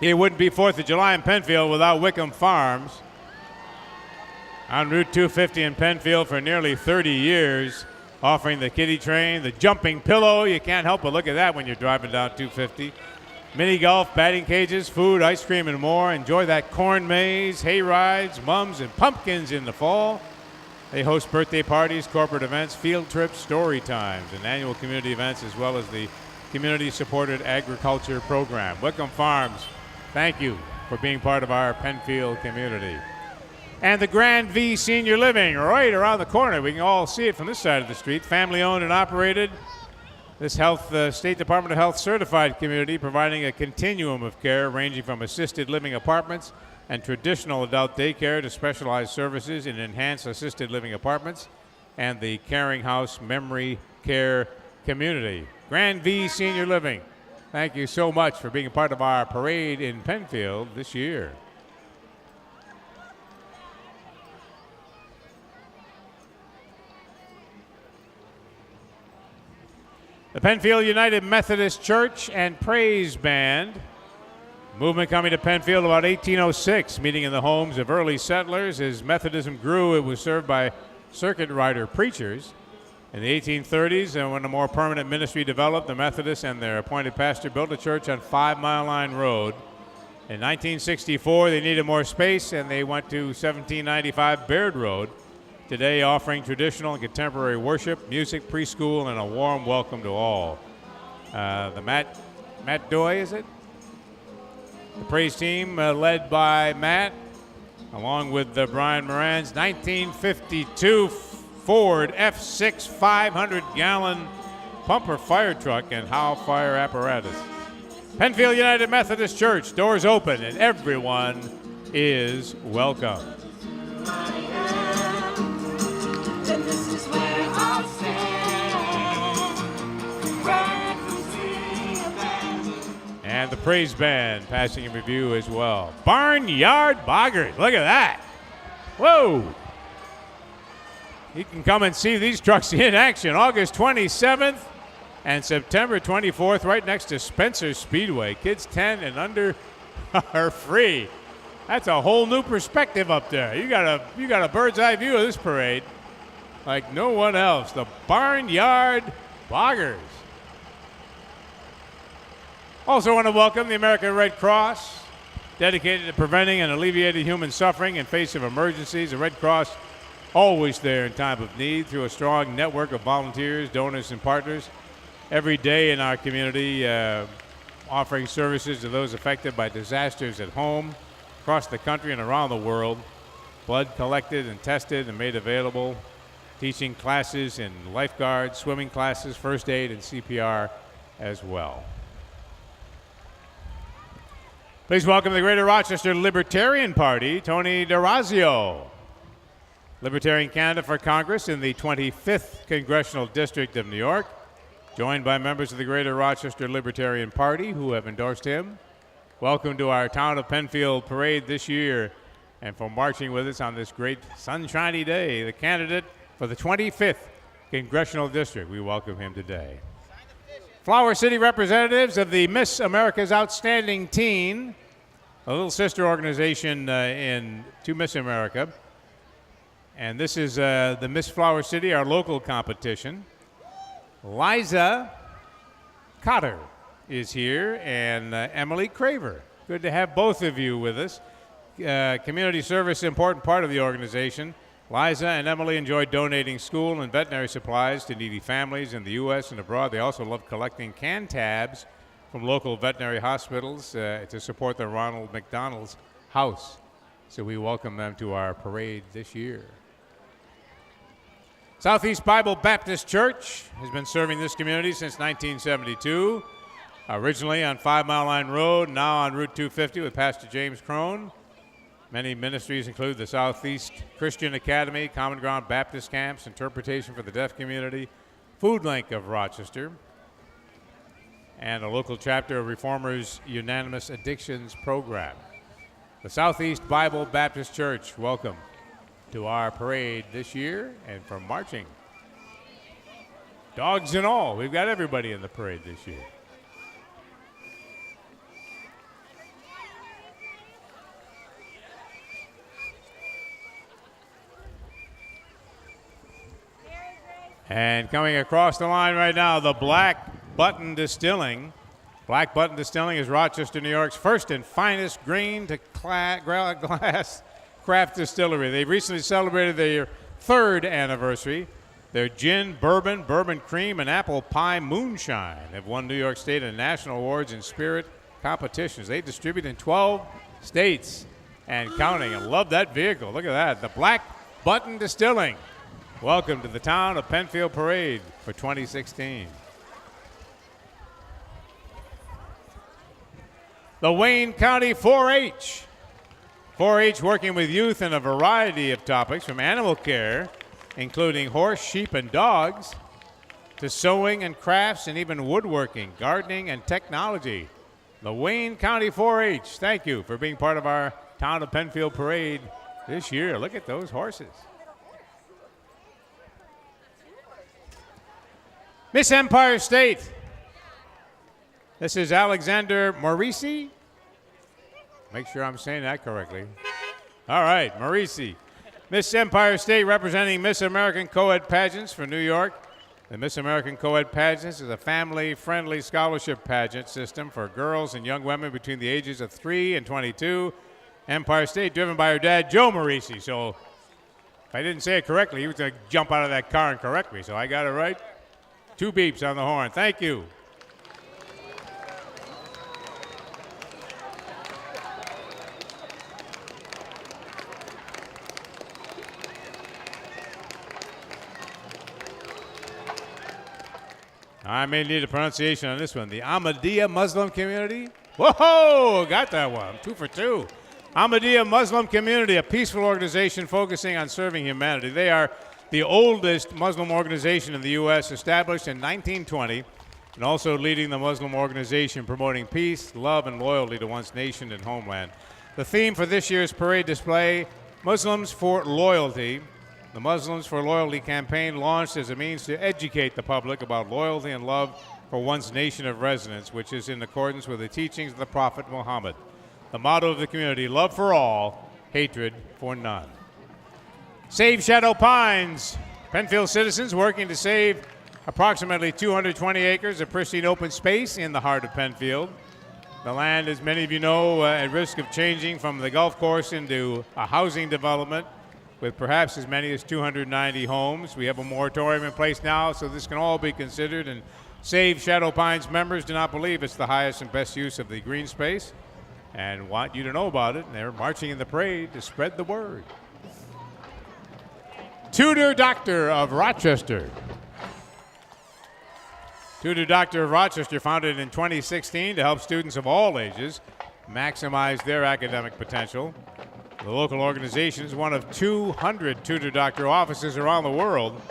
It wouldn't be 4th of July in Penfield without Wickham Farms. On Route 250 in Penfield for nearly 30 years, offering the kiddie train, the jumping pillow. You can't help but look at that when you're driving down 250. Mini golf, batting cages, food, ice cream, and more. Enjoy that corn maze, hay rides, mums, and pumpkins in the fall. They host birthday parties, corporate events, field trips, story times, and annual community events, as well as the community-supported agriculture program. Wickham Farms, thank you for being part of our Penfield community. And the Grande'Vie Senior Living, right around the corner. We can all see it from this side of the street. Family-owned and operated. This State Department of Health certified community, providing a continuum of care ranging from assisted living apartments and traditional adult daycare to specialized services in enhanced assisted living apartments and the Caring House Memory Care community. Grande'Vie Senior Living. Thank you so much for being a part of our parade in Penfield this year. The Penfield United Methodist Church and Praise Band. Movement coming to Penfield about 1806, meeting in the homes of early settlers. As Methodism grew, it was served by circuit rider preachers. In the 1830s, and when a more permanent ministry developed, the Methodists and their appointed pastor built a church on 5 Mile Line Road. In 1964, they needed more space, and they went to 1795 Baird Road, today offering traditional and contemporary worship, music, preschool, and a warm welcome to all. The Matt Doy, is it? The praise team led by Matt, along with Brian Moran's 1952 Ford F6 500-gallon pumper fire truck and Howe fire apparatus. Penfield United Methodist Church, doors open, and everyone is welcome. And the praise band passing in review as well. Barnyard Boggers, look at that. Whoa. You can come and see these trucks in action August 27th and September 24th right next to Spencer Speedway. Kids 10 and under are free. That's a whole new perspective up there. You got a bird's eye view of this parade like no one else. The Barnyard Boggers. Also want to welcome the American Red Cross, dedicated to preventing and alleviating human suffering in face of emergencies. The Red Cross always there in time of need through a strong network of volunteers, donors, and partners. Every day in our community, offering services to those affected by disasters at home, across the country, and around the world. Blood collected and tested and made available. Teaching classes in lifeguards, swimming classes, first aid, and CPR as well. Please welcome the Greater Rochester Libertarian Party, Tony D'Orazio. Libertarian candidate for Congress in the 25th Congressional District of New York, joined by members of the Greater Rochester Libertarian Party who have endorsed him. Welcome to our Town of Penfield parade this year, and for marching with us on this great sunshiny day, the candidate for the 25th Congressional District. We welcome him today. Flower City representatives of the Miss America's Outstanding Teen, a little sister organization to Miss America. And this is the Miss Flower City, our local competition. Liza Cotter is here, and Emily Craver. Good to have both of you with us. Community service, important part of the organization. Liza and Emily enjoy donating school and veterinary supplies to needy families in the U.S. and abroad. They also love collecting can tabs from local veterinary hospitals to support the Ronald McDonald's House. So we welcome them to our parade this year. Southeast Bible Baptist Church has been serving this community since 1972. Originally on 5 Mile Line Road, now on Route 250 with Pastor James Crone. Many ministries include the Southeast Christian Academy, Common Ground Baptist Camps, Interpretation for the Deaf Community, Food Link of Rochester, and a local chapter of Reformers Unanimous Addictions Program. The Southeast Bible Baptist Church, welcome to our parade this year and for marching. Dogs and all, we've got everybody in the parade this year. And coming across the line right now, the Black Button Distilling. Black Button Distilling is Rochester, New York's first and finest grain to glass craft distillery. They recently celebrated their 3rd anniversary. Their gin, bourbon, bourbon cream, and apple pie moonshine have won New York State and national awards in spirit competitions. They distribute in 12 states and counting. I love that vehicle. Look at that. The Black Button Distilling. Welcome to the Town of Penfield Parade for 2016. The Wayne County 4-H. 4-H working with youth in a variety of topics from animal care, including horse, sheep, and dogs, to sewing and crafts and even woodworking, gardening and technology. The Wayne County 4-H, thank you for being part of our Town of Penfield Parade this year. Look at those horses. Miss Empire State. This is Alexander Morisi. Make sure I'm saying that correctly. All right, Morisi. Miss Empire State representing Miss American Co-Ed Pageants for New York. The Miss American Co-Ed Pageants is a family-friendly scholarship pageant system for girls and young women between the ages of 3 and 22. Empire State, driven by her dad, Joe Morisi. So if I didn't say it correctly, he was going to jump out of that car and correct me. So I got it right. 2 beeps on the horn. Thank you. I may need a pronunciation on this one. The Ahmadiyya Muslim community. Whoa, got that one. 2 for 2. Ahmadiyya Muslim community, a peaceful organization focusing on serving humanity. They are the oldest Muslim organization in the U.S., established in 1920, and also leading the Muslim organization promoting peace, love, and loyalty to one's nation and homeland. The theme for this year's parade display, Muslims for Loyalty. The Muslims for Loyalty campaign launched as a means to educate the public about loyalty and love for one's nation of residence, which is in accordance with the teachings of the Prophet Muhammad. The motto of the community, love for all, hatred for none. Save Shadow Pines. Penfield citizens working to save approximately 220 acres of pristine open space in the heart of Penfield. The land, as many of you know, at risk of changing from the golf course into a housing development, with perhaps as many as 290 homes. We have a moratorium in place now, so this can all be considered, and Save Shadow Pines members do not believe it's the highest and best use of the green space and want you to know about it, and they're marching in the parade to spread the word. Tudor Doctor of Rochester. Tudor Doctor of Rochester, founded in 2016 to help students of all ages maximize their academic potential. The local organization is one of 200 Tutor Doctor offices around the world.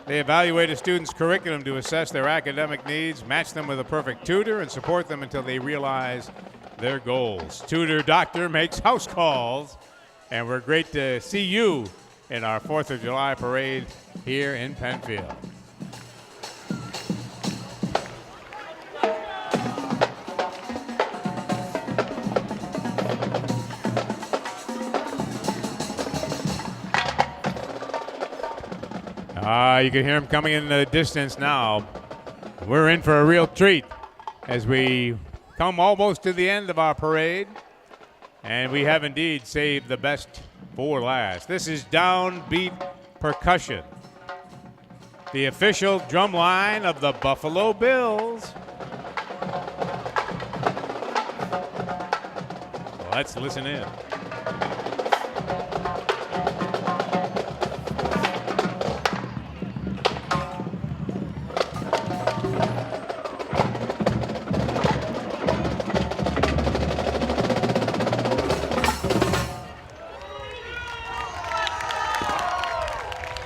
They evaluate a student's curriculum to assess their academic needs, match them with a perfect tutor, and support them until they realize their goals. Tutor Doctor makes house calls, and we're great to see you in our 4th of July parade here in Penfield. You can hear him coming in the distance now. We're in for a real treat as we come almost to the end of our parade, and we have indeed saved the best for last. This is Downbeat Percussion, the official drum line of the Buffalo Bills. Let's listen in.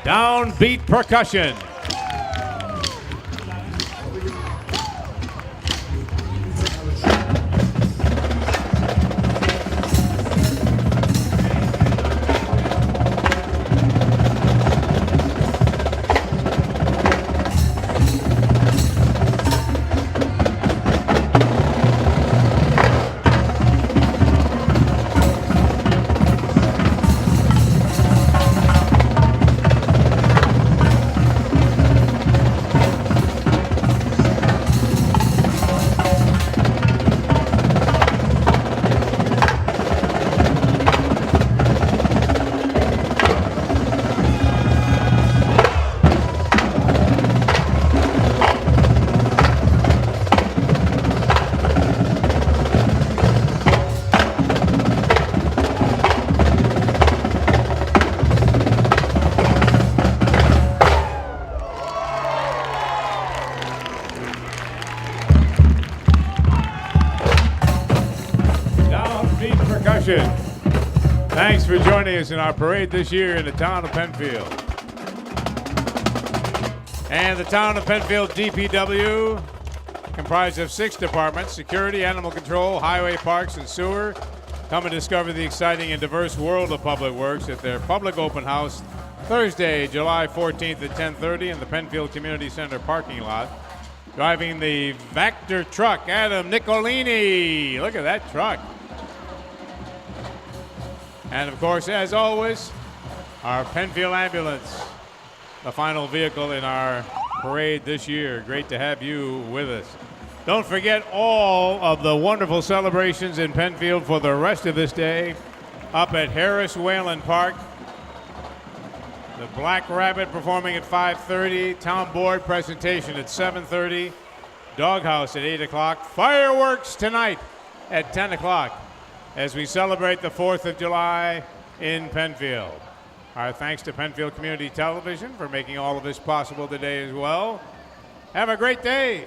Downbeat Percussion. Thanks for joining us in our parade this year in the town of Penfield. And the town of Penfield DPW, comprised of 6 departments: security, animal control, highway, parks, and sewer. Come and discover the exciting and diverse world of public works at their public open house Thursday, July 14th at 10:30 in the Penfield Community Center parking lot. Driving the Vector truck, Adam Nicolini. Look at that truck. And of course, as always, our Penfield Ambulance, the final vehicle in our parade this year. Great to have you with us. Don't forget all of the wonderful celebrations in Penfield for the rest of this day up at Harris Whalen Park. The Black Rabbit performing at 5:30, Town Board presentation at 7:30, Doghouse at 8 o'clock, fireworks tonight at 10 o'clock as we celebrate the 4th of July in Penfield. Our thanks to Penfield Community Television for making all of this possible today as well. Have a great day.